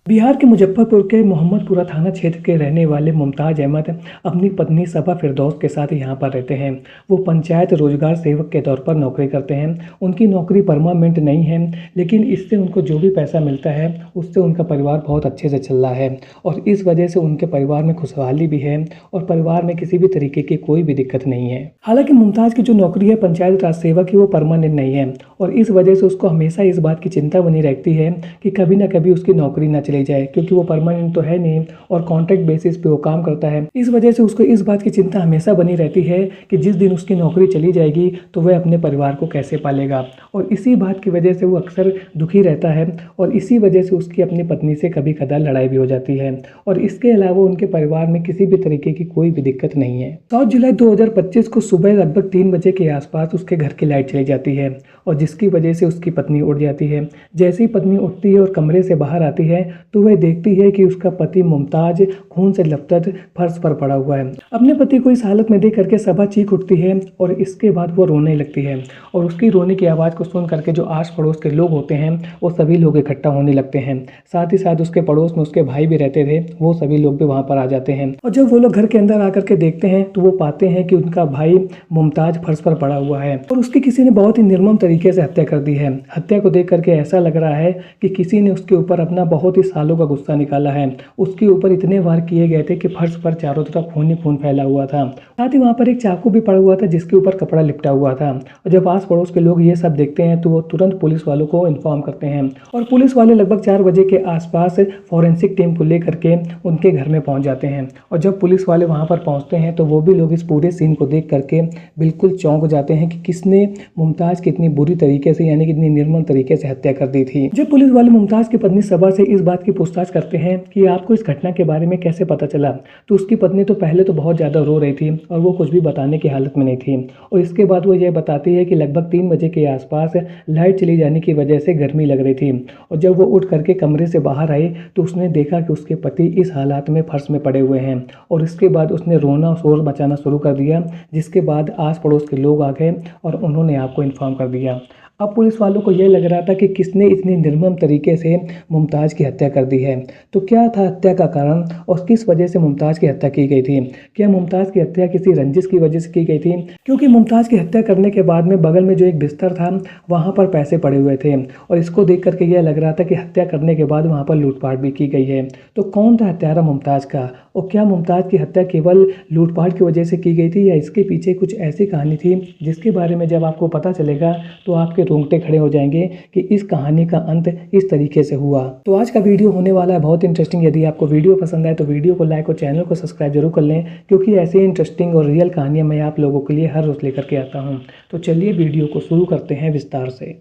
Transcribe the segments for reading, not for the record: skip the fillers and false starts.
बिहार के मुजफ्फरपुर के मोहम्मदपुरा थाना क्षेत्र के रहने वाले मुमताज़ अहमद अपनी पत्नी सबा फिरदौस के साथ यहाँ पर रहते हैं। वो पंचायत रोजगार सेवक के तौर पर नौकरी करते हैं। उनकी नौकरी परमानेंट नहीं है, लेकिन इससे उनको जो भी पैसा मिलता है उससे उनका परिवार बहुत अच्छे से चल रहा है और इस वजह से उनके परिवार में खुशहाली भी है और परिवार में किसी भी तरीके की कोई भी दिक्कत नहीं है। हालांकि मुमताज़ की जो नौकरी है पंचायत राज सेवक की, वो परमानेंट नहीं है और इस वजह से उसको हमेशा इस बात की चिंता बनी रहती है कि कभी ना कभी उसकी नौकरी ना चली जाए, क्योंकि वो परमानेंट तो है नहीं और कॉन्ट्रैक्ट बेसिस पे वो काम करता है। इस वजह से उसको इस बात की चिंता हमेशा बनी रहती है कि जिस दिन उसकी नौकरी चली जाएगी तो वह अपने परिवार को कैसे पालेगा, और इसी बात की वजह से वो अक्सर दुखी रहता है और इसी वजह से उसकी अपनी पत्नी से कभी कदार लड़ाई भी हो जाती है। और इसके अलावा उनके परिवार में किसी भी तरीके की कोई भी दिक्कत नहीं है। 7 जुलाई 2025 को सुबह लगभग 3 बजे के आसपास उसके घर की लाइट चली जाती है और जिसकी वजह से उसकी पत्नी उठ जाती है। जैसे ही पत्नी उठती है और कमरे से बाहर आती है तो वह देखती है कि उसका पति मुमताज खून से लथपथ फर्श पर पड़ा हुआ है। अपने पति को इस हालत में देख करके सबा चीख उठती है और इसके बाद वो रोने लगती है और उसकी रोने की आवाज़ को सुन करके जो आस पड़ोस के लोग होते हैं वो सभी लोग इकट्ठा होने लगते हैं। साथ ही साथ उसके पड़ोस में उसके भाई भी रहते थे, वो सभी लोग भी वहाँ पर आ जाते हैं और जब वो लोग घर के अंदर आकर के देखते हैं तो वो पाते हैं कि उनका भाई मुमताज फर्श पर पड़ा हुआ है और उसकी किसी ने बहुत ही निर्मम तरीके से हत्या कर दी है। हत्या को देख करके ऐसा लग रहा है कि किसी ने उसके ऊपर अपना बहुत ही सालों का गुस्सा निकाला है। उसके ऊपर इतने वार किए गए थे कि फर्श पर चारों तरफ खून ही खून फैला हुआ था। साथ ही वहाँ पर एक चाकू भी पड़ा हुआ था जिसके ऊपर कपड़ा लिपटा हुआ था और जब आस पड़ोस के लोग ये सब देखते हैं तो वो तुरंत पुलिस वालों को इन्फॉर्म करते हैं और पुलिस वाले लगभग 4 बजे के आसपास फॉरेंसिक टीम को लेकर के उनके घर में पहुंच जाते हैं। और जब पुलिस वाले वहां पर पहुंचते हैं तो वो भी लोग इस पूरे सीन को देख करके बिल्कुल चौंक जाते हैं कि किसने मुमताज की इतनी बुरी तरीके से यानी कि इतनी निर्मम तरीके से हत्या कर दी थी। जब पुलिस वाले मुमताज की पत्नी सबा से इस बात की पूछताछ करते हैं कि आपको इस घटना के बारे में कैसे पता चला, तो उसकी पत्नी तो पहले तो बहुत ज़्यादा रो रही थी और वो कुछ भी बताने की हालत में नहीं थी और इसके बाद वो ये बताती है कि लगभग 3 बजे के आसपास लाइट चली जाने की वजह से गर्मी लग रही थी और जब वो उठ करके कमरे से बाहर आई तो उसने देखा कि उसके पति इस हालात में फर्श में पड़े हुए हैं और इसके बाद उसने रोना शोर मचाना शुरू कर दिया, जिसके बाद आस पड़ोस के लोग आ गए और उन्होंने आपको इन्फॉर्म कर दिया। अब पुलिस वालों को यह लग रहा था कि किसने इतनी निर्मम तरीके से मुमताज़ की हत्या कर दी है। तो क्या था हत्या का कारण और किस वजह से मुमताज़ की हत्या की गई थी? क्या मुमताज़ की हत्या किसी रंजिश की वजह से की गई थी? क्योंकि मुमताज़ की हत्या करने के बाद में बगल में जो एक बिस्तर था वहाँ पर पैसे पड़े हुए थे और इसको देख करके यह लग रहा था कि हत्या करने के बाद वहाँ पर लूटपाट भी की गई है। तो कौन था हत्यारा मुमताज़ का और क्या मुमताज़ की हत्या केवल लूटपाट की वजह से की गई थी या इसके पीछे कुछ ऐसी कहानी थी जिसके बारे में जब आपको पता चलेगा तो आपके रोंगटे खड़े हो जाएंगे कि इस कहानी का अंत इस तरीके से हुआ। तो आज का वीडियो होने वाला है बहुत इंटरेस्टिंग। यदि आपको वीडियो पसंद आए तो वीडियो को लाइक और चैनल को सब्सक्राइब जरूर कर लें, क्योंकि ऐसे इंटरेस्टिंग और रियल कहानियां मैं आप लोगों के लिए हर रोज लेकर के आता हूं। तो चलिए वीडियो को शुरू करते हैं विस्तार से।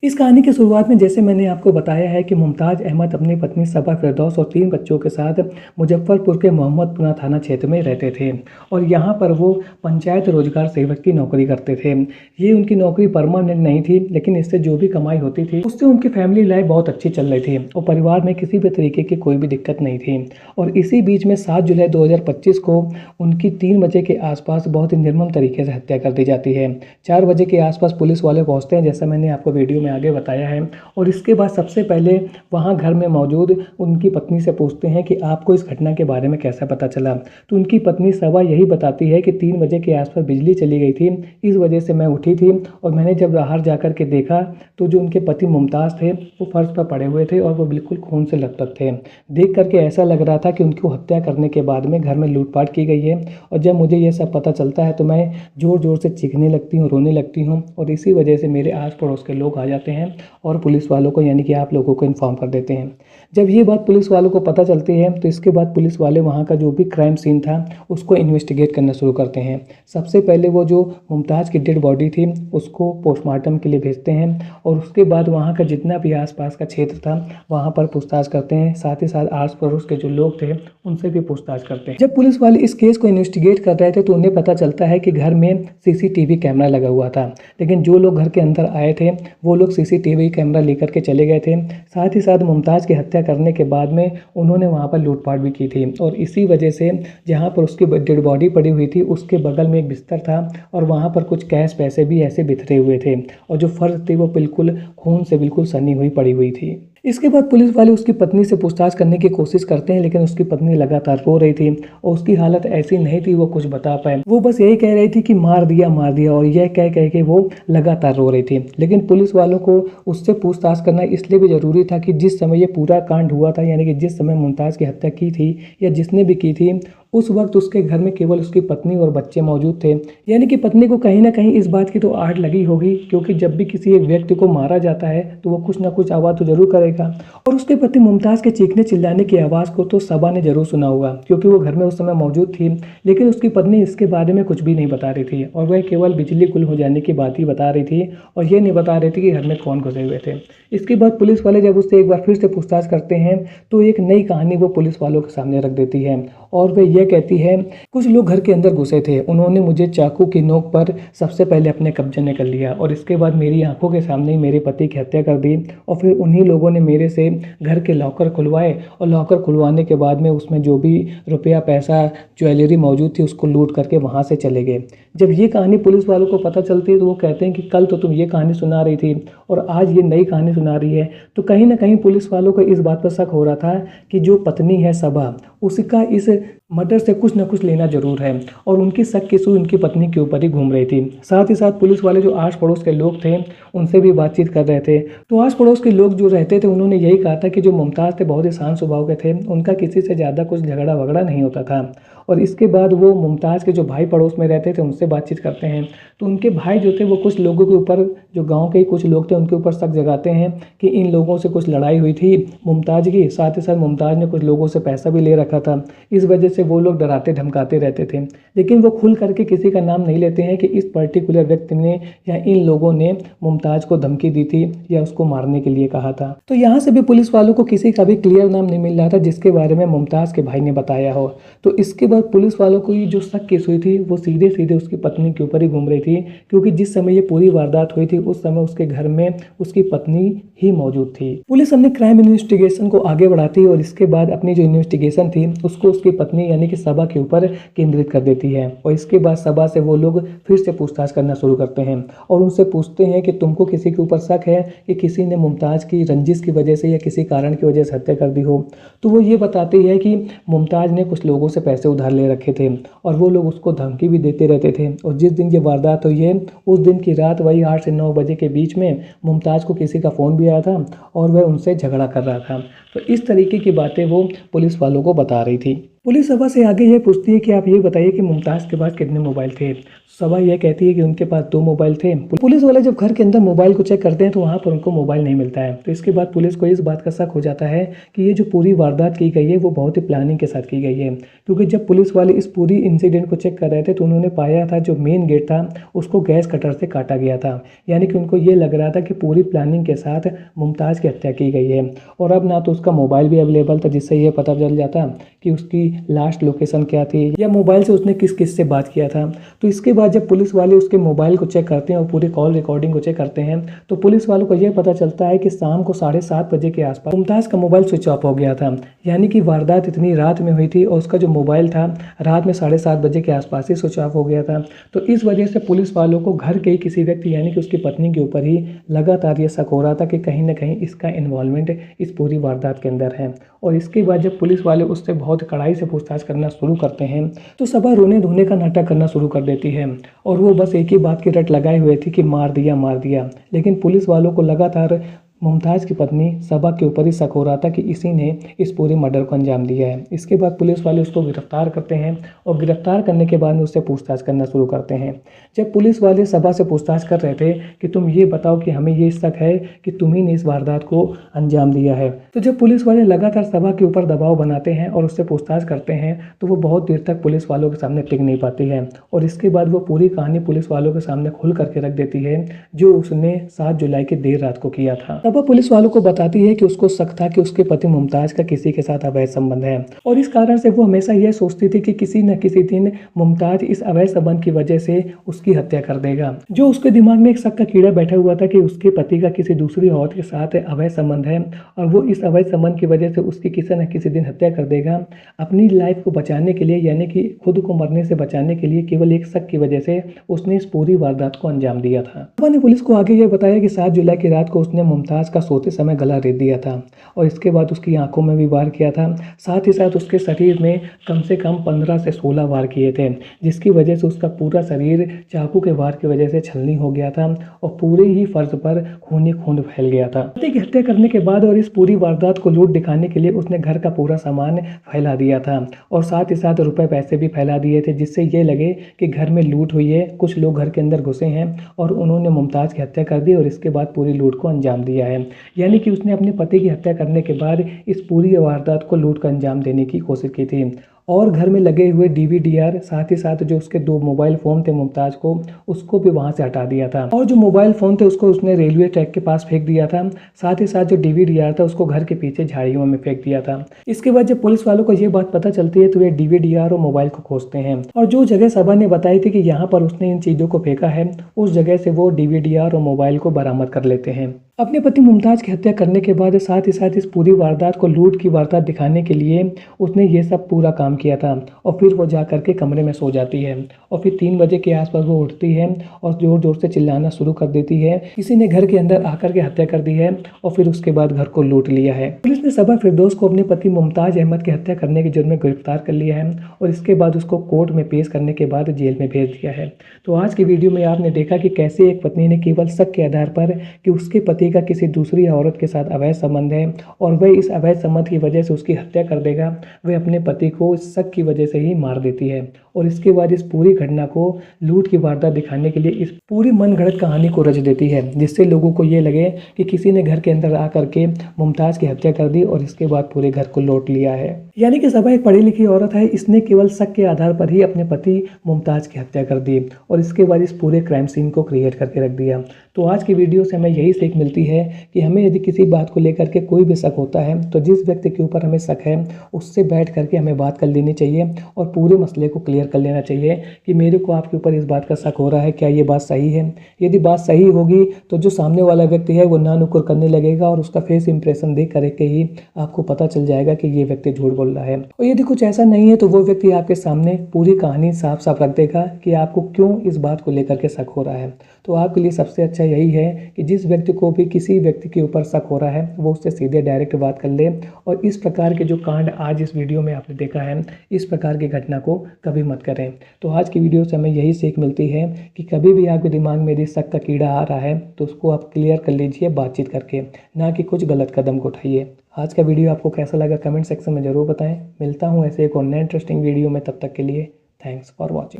इस कहानी की शुरुआत में जैसे मैंने आपको बताया है कि मुमताज़ अहमद अपनी पत्नी सबा फिरदौस और 3 बच्चों के साथ मुजफ्फरपुर के मोहम्मदपुरा थाना क्षेत्र में रहते थे और यहाँ पर वो पंचायत रोजगार सेवक की नौकरी करते थे। ये उनकी नौकरी परमानेंट नहीं थी, लेकिन इससे जो भी कमाई होती थी उससे उनकी फैमिली लाइफ बहुत अच्छी चल रही थी और परिवार में किसी भी तरीके की कोई भी दिक्कत नहीं थी। और इसी बीच में 7 जुलाई 2025 को उनकी 3 बजे के आसपास बहुत ही निर्मम तरीके से हत्या कर दी जाती है। 4 बजे के आसपास पुलिस वाले पहुँचते हैं, जैसा मैंने आपको वीडियो में आगे बताया है, और इसके बाद सबसे पहले वहां घर में मौजूद उनकी पत्नी से पूछते हैं कि आपको इस घटना के बारे में कैसा पता चला। तो उनकी पत्नी सबा यही बताती है कि 3 बजे के आसपास बिजली चली गई थी, इस वजह से मैं उठी थी और मैंने जब बाहर जाकर के देखा तो जो उनके पति मुमताज़ थे वो फर्श पर पड़े हुए थे और वो बिल्कुल खून से लथपथ थे। देख करके ऐसा लग रहा था कि उनको हत्या करने के बाद में घर में लूटपाट की गई है और जब मुझे ये सब पता चलता है तो मैं जोर जोर से चीखने लगती हूँ, रोने लगती हूँ और इसी वजह से मेरे आस पड़ोस के लोग आ जाते हैं और पुलिस वालों को यानी कि आप लोगों को इन्फॉर्म कर देते हैं। जब ये बात पुलिस वालों को पता चलती है तो इसके बाद पुलिस वाले वहाँ का जो भी क्राइम सीन था उसको इन्वेस्टिगेट करना शुरू करते हैं। सबसे पहले वो जो मुमताज़ की डेड बॉडी थी उसको पोस्टमार्टम के लिए भेजते हैं और उसके बाद वहाँ का जितना भी आसपास का क्षेत्र था वहाँ पर पूछताछ करते हैं। साथ ही साथ आस पड़ोस के जो लोग थे उनसे भी पूछताछ करते हैं। जब पुलिस वाले इस केस को इन्वेस्टिगेट कर रहे थे तो उन्हें पता चलता है कि घर में CCTV कैमरा लगा हुआ था, लेकिन जो लोग घर के अंदर आए थे वो लोग CCTV कैमरा लेकर के चले गए थे। साथ ही साथ मुमताज़ की हत्या करने के बाद में उन्होंने वहाँ पर लूटपाट भी की थी और इसी वजह से जहाँ पर उसकी डेड बॉडी पड़ी हुई थी उसके बगल में एक बिस्तर था और वहाँ पर कुछ कैश पैसे भी ऐसे बिखरे हुए थे और जो फर्श थी वो बिल्कुल खून से बिल्कुल सनी हुई पड़ी हुई थी। इसके बाद पुलिस वाले उसकी पत्नी से पूछताछ करने की कोशिश करते हैं, लेकिन उसकी पत्नी लगातार रो रही थी और उसकी हालत ऐसी नहीं थी वो कुछ बता पाए। वो बस यही कह रही थी कि मार दिया और यह कह कह के वो लगातार रो रही थी। लेकिन पुलिस वालों को उससे पूछताछ करना इसलिए भी जरूरी था कि जिस समय ये पूरा कांड हुआ था, यानी कि जिस समय मुमताज़ की हत्या की थी या जिसने भी की थी, उस वक्त उसके घर में केवल उसकी पत्नी और बच्चे मौजूद थे। यानी कि पत्नी को कहीं ना कहीं इस बात की तो आहट लगी होगी, क्योंकि जब भी किसी एक व्यक्ति को मारा जाता है तो वो कुछ ना कुछ आवाज़ तो जरूर करेगा। और उसके पति मुमताज़ के चीखने चिल्लाने की आवाज़ को तो सबा ने जरूर सुना होगा, क्योंकि वो घर में उस समय मौजूद थी। लेकिन उसकी पत्नी इसके बारे में कुछ भी नहीं बता रही थी और वह केवल बिजली गुल हो जाने की बात ही बता रही थी और ये नहीं बता रही थी कि घर में कौन घुसे हुए थे। इसके बाद पुलिस वाले जब उससे एक बार फिर से पूछताछ करते हैं तो एक नई कहानी वो पुलिस वालों के सामने रख देती है और वह यह कहती है, कुछ लोग घर के अंदर घुसे थे, उन्होंने मुझे चाकू की नोक पर सबसे पहले अपने कब्जे में कर लिया और इसके बाद मेरी आंखों के सामने ही मेरे पति की हत्या कर दी और फिर उन्हीं लोगों ने मेरे से घर के लॉकर खुलवाए और लॉकर खुलवाने के बाद में उसमें जो भी रुपया पैसा ज्वेलरी मौजूद थी उसको लूट करके वहाँ से चले गए। जब ये कहानी पुलिस वालों को पता चलती है तो वो कहते हैं कि कल तो तुम ये कहानी सुना रही थी और आज ये नई कहानी सुना रही है। तो कहीं ना कहीं पुलिस वालों को इस बात पर शक हो रहा था कि जो पत्नी है सबा, उसका इस मर्डर से कुछ न कुछ लेना जरूर है और उनकी शक की सुई उनकी पत्नी के ऊपर ही घूम रही थी। साथ ही साथ पुलिस वाले जो आस पड़ोस के लोग थे उनसे भी बातचीत कर रहे थे। तो आस पड़ोस के लोग जो रहते थे उन्होंने यही कहा था कि जो मुमताज़ थे बहुत ही शांत स्वभाव के थे, उनका किसी से ज़्यादा कुछ झगड़ा वगड़ा नहीं होता था। और इसके बाद वो मुमताज़ के जो भाई पड़ोस में रहते थे उनसे बातचीत करते हैं तो उनके भाई जो थे वो कुछ लोगों के ऊपर, जो गांव के कुछ लोग थे उनके ऊपर शक जगाते हैं कि इन लोगों से कुछ लड़ाई हुई थी मुमताज़ की। साथ ही साथ मुमताज़ ने कुछ लोगों से पैसा भी ले रखा था, इस वजह से वो लोग डराते धमकाते रहते थे। लेकिन वो खुल करके किसी का नाम नहीं लेते हैं कि इस पर्टिकुलर व्यक्ति ने या इन लोगों ने मुमताज़ को धमकी दी थी या उसको मारने के लिए कहा था। तो यहाँ से भी पुलिस वालों को किसी का भी क्लियर नाम नहीं मिल रहा था जिसके बारे में मुमताज़ के भाई ने बताया हो। तो इसके बाद पुलिस वालों को ये जो शक केस हुई थी वो सीधे सीधे उसकी पत्नी के ऊपर ही घूम रही थी, क्योंकि जिस समय ये पूरी वारदात हुई थी उस समय उसके घर में उसकी पत्नी ही मौजूद थी। पुलिस अपने क्राइम इन्वेस्टिगेशन को आगे बढ़ाती है और इसके बाद अपनी जो इन्वेस्टिगेशन थी उसको उसकी पत्नी यानी कि सबा के ऊपर केंद्रित कर देती है और इसके बाद सबा से वो लोग फिर से पूछताछ करना शुरू करते हैं और उनसे पूछते हैं कि तुमको किसी के ऊपर शक है कि किसी ने मुमताज़ की रंजिश की वजह से या किसी कारण की वजह से हत्या कर दी हो। तो वो ये बताती है कि मुमताज़ ने कुछ लोगों से पैसे उधार ले रखे थे और वो लोग उसको धमकी भी देते रहते थे और जिस दिन ये वारदात हुई है उस दिन की रात वही 8 से 9 बजे के बीच में मुमताज़ को किसी का फ़ोन भी आया था और वह उनसे झगड़ा कर रहा था। तो इस तरीके की बातें वो पुलिस वालों को बता रही थी। पुलिस सबा से आगे ये पूछती है कि आप ये बताइए कि मुमताज़ के पास कितने मोबाइल थे। सबा यह कहती है कि उनके पास 2 मोबाइल थे। पुलिस वाले जब घर के अंदर मोबाइल को चेक करते हैं तो वहाँ पर उनको मोबाइल नहीं मिलता है। तो इसके बाद पुलिस को इस बात का शक हो जाता है कि ये जो पूरी वारदात की गई है वो बहुत ही प्लानिंग के साथ की गई है, क्योंकि जब पुलिस वाले इस पूरी इंसिडेंट को चेक कर रहे थे तो उन्होंने पाया था जो मेन गेट था उसको गैस कटर से काटा गया था। यानी कि उनको ये लग रहा था कि पूरी प्लानिंग के साथ मुमताज़ की हत्या की गई है। और अब ना तो उसका मोबाइल भी अवेलेबल था जिससे ये पता चल जाता कि उसकी लास्ट लोकेशन क्या थी या मोबाइल से उसने किस किस से बात किया था। तो इसके बाद जब पुलिस वाले उसके मोबाइल को चेक करते हैं और पूरी कॉल रिकॉर्डिंग को चेक करते हैं तो पुलिस वालों को यह पता चलता है कि शाम को 7:30 बजे के आसपास मुमताज़ का मोबाइल स्विच ऑफ हो गया था। यानी कि वारदात इतनी रात में हुई थी और उसका जो मोबाइल था रात में 7:30 बजे के आसपास ही स्विच ऑफ हो गया था। तो इस वजह से पुलिस वालों को घर के ही किसी व्यक्ति यानी कि उसकी पत्नी के ऊपर ही लगातार ये शक हो रहा था कि कहीं ना कहीं इसका इन्वॉल्वमेंट इस पूरी वारदात के अंदर है। और इसके बाद जब पुलिस वाले उससे बहुत कड़ाई से पूछताछ करना शुरू करते हैं तो सबा रोने धोने का नाटक करना शुरू कर देती है और वो बस एक ही बात की रट लगाए हुए थी कि मार दिया। लेकिन पुलिस वालों को लगातार मुमताज़ की पत्नी सबा के ऊपर ही शक हो रहा था कि इसी ने इस पूरे मर्डर को अंजाम दिया है। इसके बाद पुलिस वाले उसको गिरफ्तार करते हैं और गिरफ्तार करने के बाद में उससे पूछताछ करना शुरू करते हैं। जब पुलिस वाले सबा से पूछताछ कर रहे थे कि तुम ये बताओ कि हमें ये शक है कि तुम ही ने इस वारदात को अंजाम दिया है, तो जब पुलिस वाले लगातार सबा के ऊपर दबाव बनाते हैं और उससे पूछताछ करते हैं तो वो बहुत देर तक पुलिस वालों के सामने टिक नहीं पाती है और इसके बाद वो पूरी कहानी पुलिस वालों के सामने खुल करके रख देती है जो उसने 7 जुलाई की देर रात को किया था। सबा पुलिस वालों को बताती है कि उसको शक था कि उसके पति मुमताज़ का किसी के साथ अवैध संबंध है और इस कारण से वो हमेशा यह सोचती थी कि किसी न किसी दिन मुमताज़ इस अवैध संबंध की वजह से उसकी हत्या कर देगा। जो उसके दिमाग में एक शक का कीड़ा बैठा हुआ था कि उसके पति का किसी दूसरी औरत के साथ अवैध संबंध है और वो इस अवैध संबंध की वजह से उसकी किसी न किसी दिन हत्या कर देगा। अपनी लाइफ को बचाने के लिए यानी कि खुद को मरने से बचाने के लिए केवल एक शक की वजह से उसने इस पूरी वारदात को अंजाम दिया था। सबा ने पुलिस को आगे यह बताया कि 7 जुलाई की रात को उसने मुमताज़ मुमताज़ का सोते समय गला रेत दिया था और इसके बाद उसकी आंखों में भी वार किया था। साथ ही साथ उसके शरीर में कम से कम 15 से 16 वार किए थे, जिसकी वजह से उसका पूरा शरीर चाकू के वार की वजह से छलनी हो गया था और पूरे ही फर्श पर खून ही खून फैल गया था। पति की हत्या करने के बाद और इस पूरी वारदात को लूट दिखाने के लिए उसने घर का पूरा सामान फैला दिया था और साथ ही साथ रुपए पैसे भी फैला दिए थे, जिससे ये लगे कि घर में लूट हुई है, कुछ लोग घर के अंदर घुसे हैं और उन्होंने मुमताज़ की हत्या कर दी और इसके बाद पूरी लूट को अंजाम दिया है। यानी कि उसने अपने पति की हत्या करने के बाद इस पूरी वारदात को लूट का अंजाम देने की कोशिश की थी और घर में लगे हुए डीवीडीआर, साथ ही साथ जो उसके 2 मोबाइल फ़ोन थे मुमताज़ को, उसको भी वहाँ से हटा दिया था और जो मोबाइल फ़ोन थे उसको उसने रेलवे ट्रैक के पास फेंक दिया था। साथ ही साथ जो डीवीडीआर था उसको घर के पीछे झाड़ियों में फेंक दिया था। इसके बाद जब पुलिस वालों को ये बात पता चलती है तो ये डीवीडीआर और मोबाइल को खोजते हैं और जो जगह सबा ने बताई थी कि यहाँ पर उसने इन चीज़ों को फेंका है, उस जगह से वो डीवीडीआर और मोबाइल को बरामद कर लेते हैं। अपने पति मुमताज़ की हत्या करने के बाद साथ ही साथ इस पूरी वारदात को लूट की वारदात दिखाने के लिए उसने ये सब पूरा काम किया था और फिर वो जा कर के कमरे में सो जाती है और फिर 3 बजे के आसपास वो उठती है और ज़ोर ज़ोर से चिल्लाना शुरू कर देती है, किसी ने घर के अंदर आकर के हत्या कर दी है और फिर उसके बाद घर को लूट लिया है। पुलिस ने सबा फिरदौस को अपने पति मुमताज़ अहमद की हत्या करने के जुर्म में गिरफ्तार कर लिया है और इसके बाद उसको कोर्ट में पेश करने के बाद जेल में भेज दिया है। तो आज की वीडियो में आपने देखा कि कैसे एक पत्नी ने केवल शक के आधार पर कि उसके पति का किसी दूसरी औरत के साथ अवैध संबंध है और वह इस अवैध संबंध की वजह से उसकी हत्या कर देगा, वह अपने पति को इस शक की वजह से ही मार देती है और इसके बाद इस पूरी घटना को लूट की वारदात दिखाने के लिए इस पूरी मनगढ़ंत कहानी को रच देती है, जिससे लोगों को ये लगे कि किसी ने घर के अंदर आकर के मुमताज़ की हत्या कर दी और इसके बाद पूरे घर को लूट लिया है। यानी कि सबा एक पढ़ी लिखी औरत है, इसने केवल शक के आधार पर ही अपने पति मुमताज़ की हत्या कर दी और इसके बाद इस पूरे क्राइम सीन को क्रिएट करके रख दिया। तो आज की वीडियो से हमें यही सीख मिलती है कि हमें यदि किसी बात को लेकर के कोई भी शक होता है तो जिस व्यक्ति के ऊपर हमें शक है उससे बैठ करके हमें बात कर लेनी चाहिए और पूरे मसले को क्लियर कर लेना चाहिए कि मेरे को आपके ऊपर इस बात का शक हो रहा है, क्या ये बात सही है। यदि बात सही होगी तो जो सामने वाला व्यक्ति है वो ना नुकुर करने लगेगा और उसका फेस इंप्रेशन देख करके ही आपको पता चल जाएगा कि ये व्यक्ति झूठ बोल रहा है। और यदि कुछ ऐसा नहीं है तो वो व्यक्ति आपके सामने पूरी कहानी साफ साफ रख देगा कि आपको क्यों इस बात को लेकर के शक हो रहा है। तो आपके लिए सबसे अच्छा यही है कि जिस व्यक्ति को भी किसी व्यक्ति के ऊपर शक हो रहा है वो उससे सीधे डायरेक्ट बात कर ले और इस प्रकार के जो कांड आज इस वीडियो में आपने देखा है, इस प्रकार की घटना को कभी मत करें। तो आज की वीडियो से हमें यही सीख मिलती है कि कभी भी आपके दिमाग में यदि शक का कीड़ा आ रहा है तो उसको आप क्लियर कर लीजिए बातचीत करके, ना कि कुछ गलत कदम को उठाइए। आज का वीडियो आपको कैसा लगा कमेंट सेक्शन में ज़रूर बताएं। मिलता हूँ ऐसे एक और नए इंटरेस्टिंग वीडियो में, तब तक के लिए थैंक्स फॉर वॉचिंग।